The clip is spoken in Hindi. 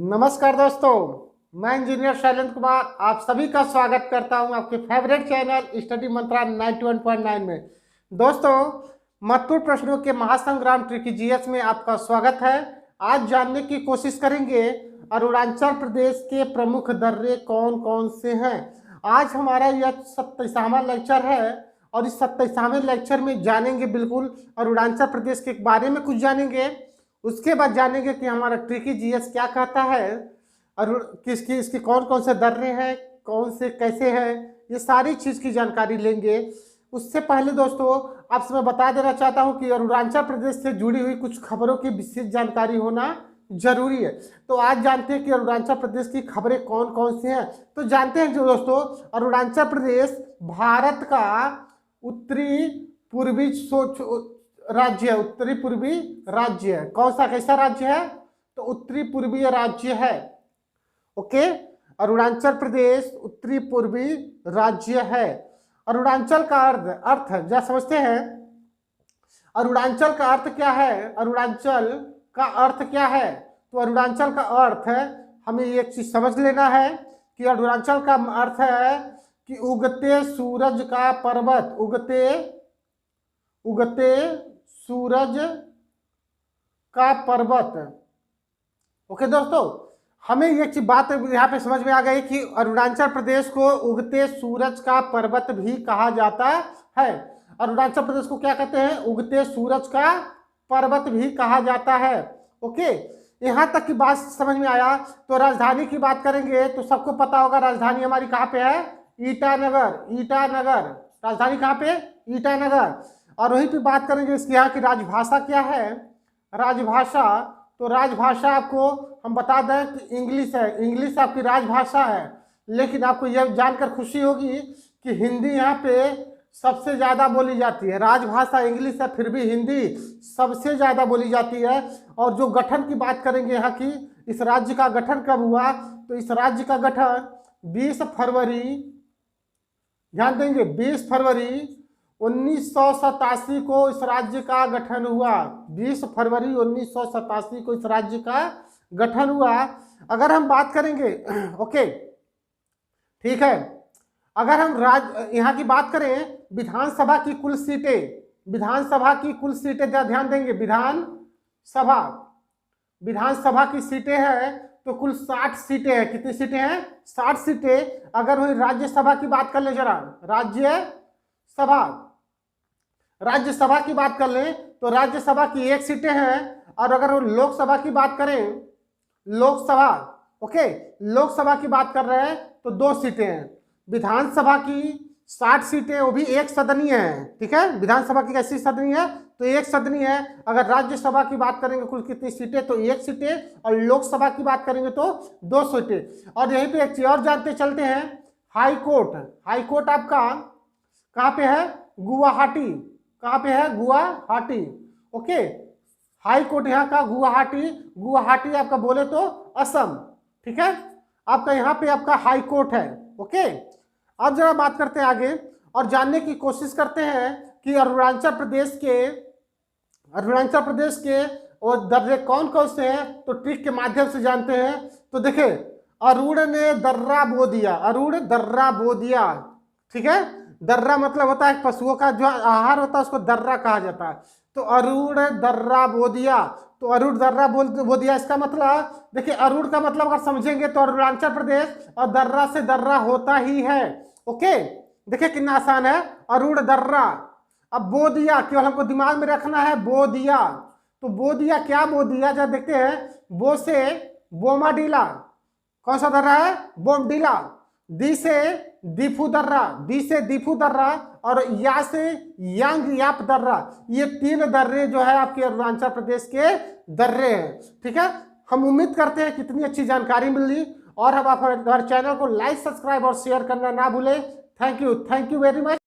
नमस्कार दोस्तों, मैं इंजीनियर शैलेंद्र कुमार आप सभी का स्वागत करता हूं आपके फेवरेट चैनल स्टडी मंत्रा 91.9 में। दोस्तों, महत्वपूर्ण प्रश्नों के महासंग्राम ट्रिकी जीएस में आपका स्वागत है। आज जानने की कोशिश करेंगे अरुणाचल प्रदेश के प्रमुख दर्रे कौन कौन से हैं। आज हमारा यह 27वां लेक्चर है और इस 27वें लेक्चर में जानेंगे बिल्कुल अरुणाचल प्रदेश के बारे में कुछ जानेंगे। उसके बाद जानेंगे कि हमारा ट्रिकी जीएस क्या कहता है और इसकी कौन कौन से दर्रे हैं, कौन से कैसे हैं, ये सारी चीज़ की जानकारी लेंगे। उससे पहले दोस्तों आपसे मैं बता देना चाहता हूं कि अरुणाचल प्रदेश से जुड़ी हुई कुछ खबरों की विशेष जानकारी होना जरूरी है। तो आज जानते हैं कि अरुणाचल प्रदेश की खबरें कौन कौन सी हैं। तो जानते हैं जो दोस्तों, अरुणाचल प्रदेश भारत का उत्तरी पूर्वी राज्य है। उत्तरी पूर्वी राज्य है। कौन सा कैसा राज्य है? तो उत्तरी पूर्वीय राज्य है। ओके, अरुणाचल प्रदेश उत्तरी पूर्वी राज्य है। अरुणाचल का अर्थ जरा समझते हैं। अरुणाचल का अर्थ क्या है? अरुणाचल का अर्थ क्या है? तो अरुणाचल का अर्थ है, हमें एक चीज समझ लेना है कि अरुणाचल का अर्थ है कि उगते सूरज का पर्वत, उगते सूरज का पर्वत। ओके दोस्तों, हमें एक बात यहाँ पे समझ में आ गई कि अरुणाचल प्रदेश को उगते सूरज का पर्वत भी कहा जाता है। अरुणाचल प्रदेश को क्या कहते हैं? उगते सूरज का पर्वत भी कहा जाता है। ओके, यहाँ तक की बात समझ में आया। तो राजधानी की बात करेंगे तो सबको पता होगा राजधानी हमारी कहाँ पे है? ईटानगर। राजधानी कहाँ पे? ईटानगर। और वहीं पे बात करेंगे इसकी यहाँ की राजभाषा क्या है। राजभाषा, तो राजभाषा आपको हम बता दें कि इंग्लिश है। इंग्लिश आपकी राजभाषा है। लेकिन आपको यह जानकर खुशी होगी कि हिंदी यहाँ पे सबसे ज़्यादा बोली जाती है। राजभाषा इंग्लिश है, फिर भी हिंदी सबसे ज़्यादा बोली जाती है। और जो गठन की बात करेंगे यहाँ की, इस राज्य का गठन कब हुआ? तो इस राज्य का गठन 20 फरवरी, ध्यान देंगे, 20 फरवरी 1987 को इस राज्य का गठन हुआ। 20 फरवरी 1987 को इस राज्य का गठन हुआ। अगर हम बात करेंगे ओके ठीक है, अगर हम यहाँ की बात करें विधानसभा की कुल सीटें, विधानसभा की कुल सीटें ध्यान देंगे। विधानसभा की सीटें हैं तो कुल 60 सीटें हैं। कितनी सीटें हैं? 60 सीटें। अगर वही राज्यसभा की बात कर ले जरा, राज्यसभा की बात कर लें तो राज्यसभा की 1 सीटें हैं। और अगर वो लोकसभा की बात करें, लोकसभा, ओके, लोकसभा की बात कर रहे हैं तो 2 सीटें हैं। विधानसभा की 60 सीटें, वो भी एक सदनीय है। ठीक है, विधानसभा की कैसी सदनीय है? तो एक सदनीय है। अगर राज्यसभा की बात करेंगे कुल कितनी सीटें? तो 1 सीटें। और लोकसभा की बात करेंगे तो 2 सीटें। और यहीं पे एक चीज और जानते चलते हैं, हाई कोर्ट आपका कहाँ पे है? गुवाहाटी। कहाँ पे है? गुवाहाटी। ओके, हाई कोर्ट यहाँ का गुवाहाटी आपका बोले तो असम। ठीक है, आपका यहाँ पे आपका हाई कोर्ट है। ओके, अब जरा बात करते हैं आगे और जानने की कोशिश करते हैं कि अरुणाचल प्रदेश के और दर्रे कौन कौन से हैं। तो ट्रिक के माध्यम से जानते हैं। तो देखिए, अरुण ने दर्रा बो दिया। ठीक है, दर्रा मतलब होता है पशुओं का जो आहार होता है उसको दर्रा कहा जाता है। तो अरुण दर्रा बो दिया, तो अरुण दर्रा बो दिया, इसका मतलब देखिए, अरुण का मतलब अगर समझेंगे तो अरुणाचल प्रदेश और दर्रा से दर्रा होता ही है। ओके, देखिए कितना आसान है, अरुण दर्रा। अब बो दिया केवल हमको दिमाग में रखना है, बो दिया। तो बो दिया, क्या बो दिया? जब देखते हैं, बो से बोमाडीला, कौन सा दर्रा है? बोमडीला। दी से दीफू दर्रा, और या से याप दर्रा। ये 3 दर्रे जो है आपके अरुणाचल प्रदेश के दर्रे हैं। ठीक है, हम उम्मीद करते हैं कितनी अच्छी जानकारी मिली। और हम हमारे चैनल को लाइक, सब्सक्राइब और शेयर करना ना भूलें। Thank you very much.